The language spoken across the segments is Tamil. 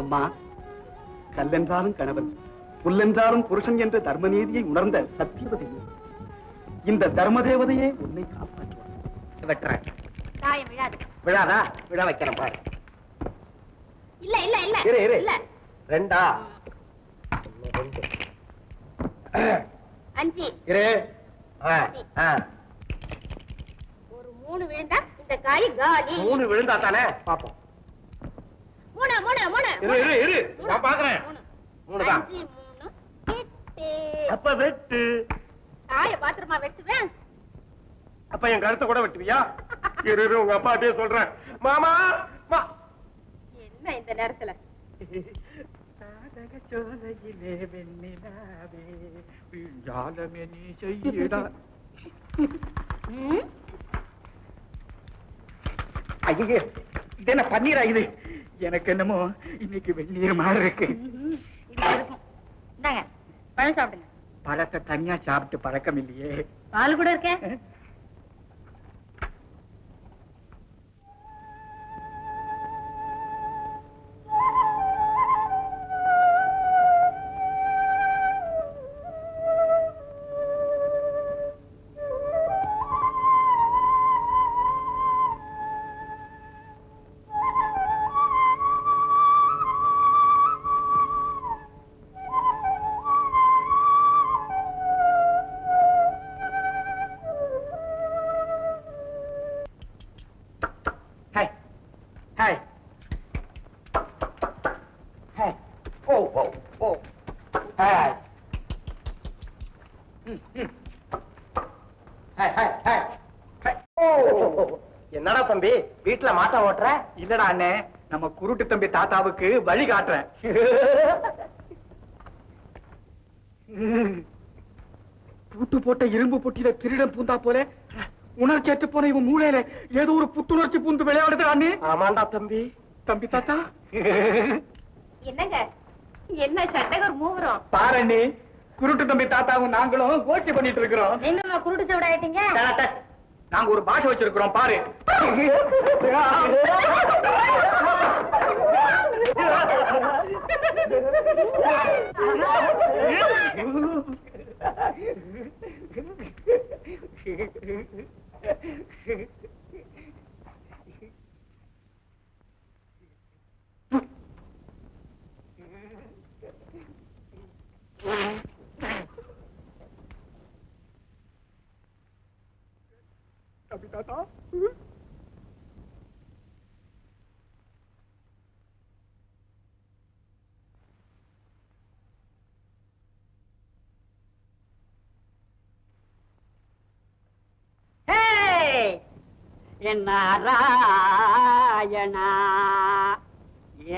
அம்மா, கல்லென்றாலும் கணவன், புல்லென்றாலும் புருஷன் என்ற தர்ம நீதியை உணர்ந்த சத்தியவதி இந்த தர்ம தேவதையே உன்னை காப்பாற்றுவார். வெட்டுறேன். காயம் விழாது. விழாதா? விழ வைக்கிறேன் பாரு. இல்ல இல்ல இல்ல இரு இரு. இல்ல. 2 5 இரு. ஒரு 3 விழுந்தா இந்த காய் காலி. 3 விழுந்தா தானே பாப்போம். 3 3 3 இரு இரு இரு. நான் பாக்குறேன். 3 தான். 5 3 8. அப்ப வெட்டு. காய பாத்திரமா வெட்டுவேன். அப்ப என் கருத்தை கூட வெட்டுவியா? இரு இரு, உங்க அப்பாட்டே சொல்றேன். மாமா என்ன இந்த நேரத்துல? சோலையிலே வெண்ணிலாவே ஜாலமே நீ செய்யடா. ஐயோ, இது என்ன பன்னீரா? இது எனக்கு என்னமோ இன்னைக்கு வெந்நீர் மாதிரி இருக்கு. இருக்கும். இந்தாங்க, பழம் சாப்பிடுங்க. பழத்தை தனியா சாப்பிட்டு பழக்கம் இல்லையே. பால் கூட இருக்கேன். என்னடா தம்பி வீட்டுல மாட்டா ஓட்டுற? இல்லடா அண்ணே, நம்ம குருட்டு தம்பி தாத்தாவுக்கு வழி காட்டுறேன். பூட்டு போட்ட இரும்பு பொட்டியில திருடம் பூந்தா போல உணர்ச்சி போன இவன் மூளையில ஏதோ ஒரு புத்துணர்ச்சி பூந்து விளையாடுது அண்ணே. ஆமாண்டா தம்பி. தம்பி தாத்தா, என்னங்க என்ன சட்டகர் மூவரும்? பாரு குருட்டு தம்பி தாத்தாவும் நாங்களும் கோஷ்டி பண்ணிட்டு இருக்கிறோம். நீங்க குருட்டு செவட ஆயிட்டீங்க. நாங்க ஒரு பாஷை வச்சிருக்கிறோம் பாரு. தம்பி தாத்தா, நாராயணா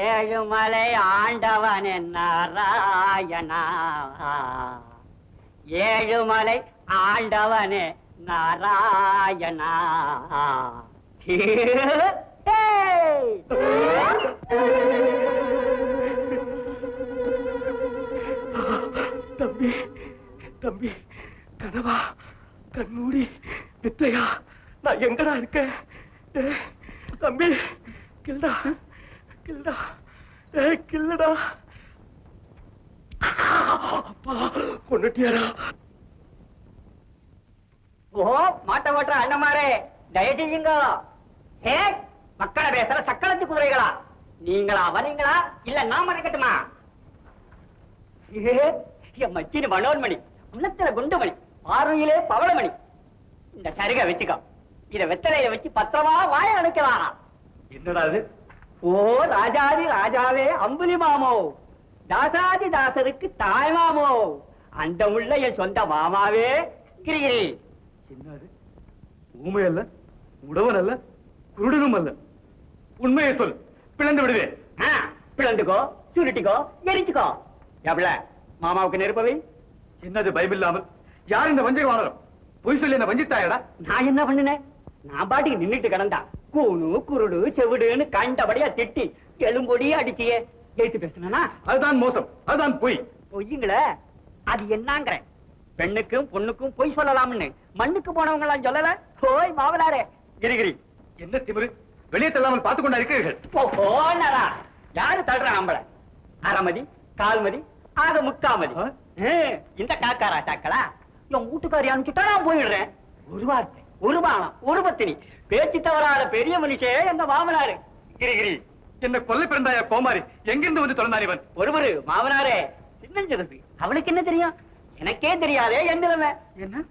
ஏழுமலை ஆண்டவன் நாராயணா, ஏழுமலை ஆண்டவனே நாராயணா. தம்பி தம்பி, கனவா கண்மூடி வித்தையா? நான் எங்கடா இருக்கேன்? தம்பி கில்டா கில்டா கில்லடா. அப்பா கொண்டுட்டியாரா? ஓ மாட்ட ஓட்டுற அண்ணமாரே, தயவு செஞ்சுங்க. ஹே, மக்களை பேசுற சக்களத்து குதிரைகளா நீங்களா? வரீங்களா இல்ல நான் மறக்கட்டுமா? என் மச்சினு மனோன்மணி, உள்ளத்துல குண்டுமணி, பார்வையிலே பவளமணி. இந்த சருக வச்சுக்கோ, இத வெத்தலையில வச்சு பத்திரமா வாய அடைக்கலானா. என்னடா இது? ஓ ராஜாதி ராஜாவே அம்புலி மாமோ, தாசாதி தாசருக்கு தாய் மாமோ, அந்த உள்ள என் சொந்த மாமாவே கிரிகிரி. என்னது? ஊமை அல்ல, உடவன் அல்ல, குருடனும் அல்ல. உண்மையை சொல், பிளந்து விடுவேன். பிளந்துக்கோ, சுருட்டிக்கோ, எரிச்சுக்கோ. எவ்வள மாமாவுக்கு நெருப்பவை? என்னது பைபிள் இல்லாமல்? யார் இந்த வஞ்சக வானரம்? பொய் சொல்லி என்ன வஞ்சித்தாயடா? நான் என்ன பண்ணுனேன்? நான் பாட்டுக்கு நின்னுட்டு கிடந்தா கூணு குருடு செவிடுன்னு கண்டபடியா திட்டி எலும்பொடி அடிச்சியே. ஏத்து பேசுனா அதுதான் மோசம், அதுதான் பொய். பொய்யுங்கள அது என்னங்கிற? பெண்ணுக்கும் பொண்ணுக்கும் பொய் சொல்லலாம்னு மண்ணுக்கு போனவங்க எல்லாம் சொல்லல. போய் மாவலாரே கிரிகிரி. என்ன திமிரு? வெளியே தள்ளாமல் பார்த்துக் கொண்டா இருக்கிறீர்கள். யாரு தள்ளுறான் ஆம்பளை? அரைமதி கால்மதி ஆக முக்காமதி இந்த காக்கா ராசாக்களா என் வீட்டுக்காரி அனுப்பிச்சுட்டா நான் போயிடுறேன். ஒரு வார்த்தை ஒரு பானம் ஒரு பத்தினி பேச்சு தவறாத பெரிய மனுஷே எங்க மாமனாரு. கிரிகிரி என்ன கொல்ல பிறந்தாயா கோமாரி, எங்கிருந்து வந்து தொலைந்தார் இவன்? ஒருவரு மாமனாரே சின்னஞ்சிறுசு, அவளுக்கு என்ன தெரியும்? எனக்கே தெரியாதே என் நிலைமை. என்ன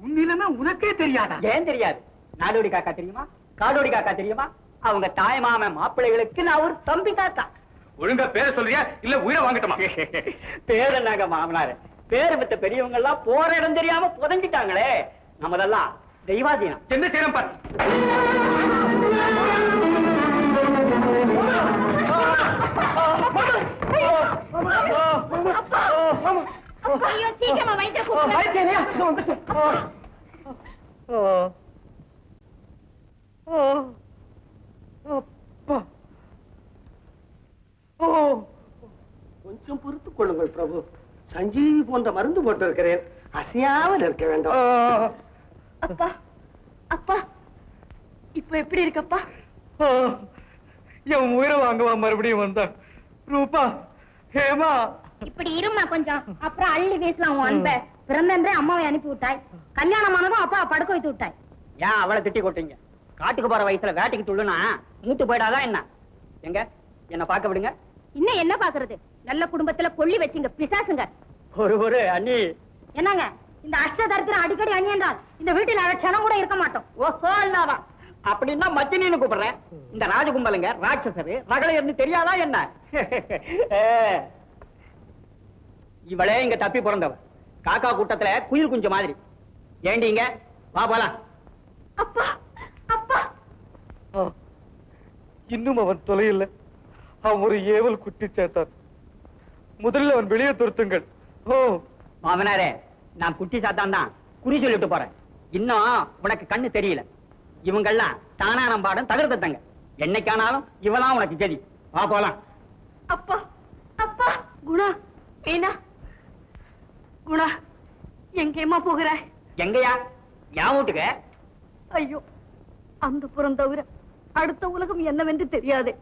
உன் நிலைமை உனக்கே தெரியாதா? ஏன் தெரியாது? நாடோடி காக்கா தெரியுமா? காடோடி காக்கா தெரியுமா? அவங்க தாய் மாமன் மாப்பிள்ளைகளுக்கு நான் ஒரு தம்பி காக்கா. ஒழுங்கா பேரை சொல்றியா இல்ல உயிரை வாங்கட்டுமா? பேர் என்னங்க மாமனாரு, பேரு பெற்ற பெரியவங்க எல்லாம் போற இடம் தெரியாம புதஞ்சிட்டாங்களே. நம்மதெல்லாம் தெய்வாதீனம். என்ன செய்யணும் பாரு. ஐயோ, சீக்கிரமா வைத்தியரை கூப்பிடுங்க. கொஞ்சம் பொறுத்துக் கொள்ளுங்கள் பிரபு. சஞ்சீவி போன்ற மருந்து போட்டு இருக்கிறேன், அசையாமல் இருக்க வேண்டும். அப்பா அப்பா இப்ப எப்படி இருக்கப்பா? என் உயிரை வாங்குவா மறுபடியும் வந்தான். ரூபா ஹேமா இப்படி இருமா கொஞ்சம், அப்புறம் அள்ளி பேசலாம். உன் அன்ப பிறந்தன்றே அம்மாவை அனுப்பி விட்டாய், கல்யாணம் ஆனதும் அப்பா படுக்க வைத்து விட்டாய். ஏன் அவளை திட்டி கொட்டீங்க? காட்டுக்கு போற வயசுல வேட்டைக்கு துள்ளுனா மூட்டு போயிடாதான் என்ன? எங்க என்ன பார்க்க விடுங்க. இன்னும் என்ன பாக்குறது? நல்ல குடும்பத்துல கொள்ளி வச்சுங்க பிசாசுங்க. ஒரு அண்ணி என்னங்க இந்த அஷ்டதரித்திரம் அடிக்கடி அணி என்றால் இந்த வீட்டில் க்ஷணம் கூட இருக்க மாட்டோம். ஓஹோ என்னதான் அப்படின்னா மச்சினின்னு கூப்பிடுறேன். இந்த ராஜகும்பலுங்க ராட்சசரு ரகளையர்னு தெரியாதா என்ன? இவளே இங்க தப்பி பிறந்தவ, காக்கா கூட்டத்துல குயில் குஞ்சு மாதிரி. ஏண்டிங்க வா போலாம். அப்பா அப்பா இன்னும் அவன் தொலையில்லை. அவன் ஒரு ஏவல் குட்டி சேர்த்தான். முதலில் அவன் வெளியே துரத்துங்கள். ஓ மாமனாரே, நான் குட்டி சாத்தான் தான் குறி சொல்லிட்டு போறேன். இன்னும் உனக்கு கண்ணு தெரியல. இவங்கெல்லாம் தானா நம்பாடும் தகர்த்தங்க. என்னைக்கானாலும் இவெல்லாம் உனக்கு சரி. வா போலாம். அப்பா அப்பா குணா மீனா குணா எங்கேம்மா போகிற? எங்கயா? என் வீட்டுக்கு? ஐயோ, அந்த புறம் தவிர அடுத்த உலகம் என்னவென்று தெரியாதே.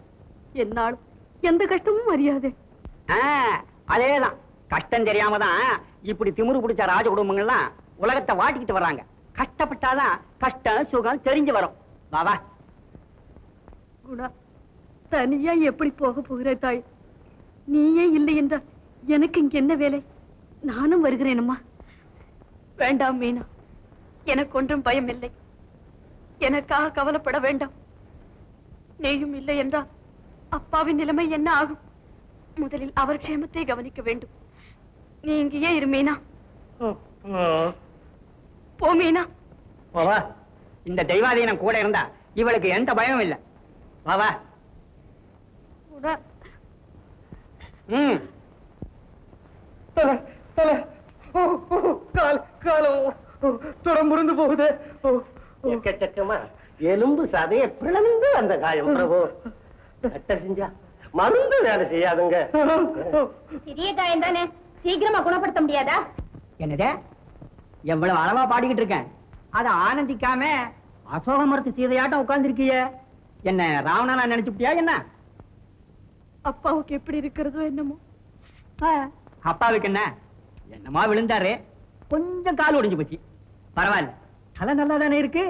என்னாலும் எந்த கஷ்டமும் அறியாதே. அதேதான், கஷ்டம் தெரியாம தான் இப்படி திமிரு பிடிச்ச ராஜ குடும்பங்கள்லாம் உலகத்தை வாட்டிக்கிட்டு வர்றாங்க. கஷ்டப்பட்டாதான் கஷ்டம் சுகம் தெரிஞ்சு வரும். வா வா. குணா, தனியா எப்படி போக போகிற தாய்? நீயே இல்லை என்றால் எனக்கு இங்க என்ன வேலை? நானும் வருகிறேனம்மா. வேண்டாம் மீனா, எனக்கு ஒன்றும் பயம் இல்லை. எனக்காக கவலைப்பட வேண்டாம். நீயும் இல்லை என்றால் அப்பாவின் நிலைமை என்ன ஆகும்? முதலில் அவர் க்ஷேமத்தை கவனிக்க வேண்டும். நீ இங்கேயே இரு மீனா. போ மீனா. வா. இந்த தெய்வாதீனம் கூட இருந்தா இவளுக்கு எந்த பயமும் இல்லை. வா வா. முறிந்து போகுது. எக்கச்சக்கமா எலும்பு சதைய பிளந்து அந்த காயம் பிரபு. கட்ட செஞ்சா மருந்து வேலை செய்யாதுங்க. சிறிய காயம் தானே, சீக்கிரமா குணப்படுத்த முடியாதா? என்னதே எவ்வளவு அளவா பாடிக்கிட்டு இருக்கேன், அதை ஆனந்திக்காம அசோக மரத்து சீதையாட்டம் உட்கார்ந்து இருக்கிய. என்ன ராவணனா நினைச்சுட்டியா என்ன? அப்பாவுக்கு எப்படி இருக்கிறதோ என்னமோ. அப்பாவுக்கு என்ன, என்னமா விழுந்தாரு, கொஞ்சம் கால் ஒடிஞ்சு போச்சு. பரவாயில்ல, தலை நல்லா தானே இருக்கு.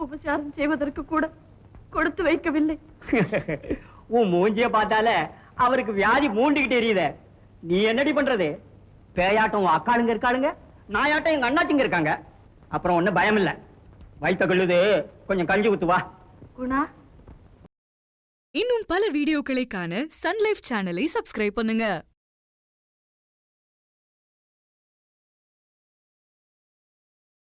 உபசாரம் செய்வதற்கு கூட கொடுத்து வைக்கவில்லை. உன் மூஞ்சிய பார்த்தால அவருக்கு வியாதி மூண்டுகிட்டு எரியுத. நீ என்னடி பண்றது? பேயாட்டம் உன் அக்காளுங்க இருக்காளுங்க, நாயாட்டம் எங்க அண்ணாச்சிங்க இருக்காங்க. அப்புறம் ஒண்ணு பயம் இல்ல. வயித்த கல்லுது, கொஞ்சம் கஞ்சி ஊத்து வா. குணா, இன்னும் பல வீடியோக்களை காண சன் லைஃப் சேனலை சப்ஸ்கிரைப் பண்ணுங்க.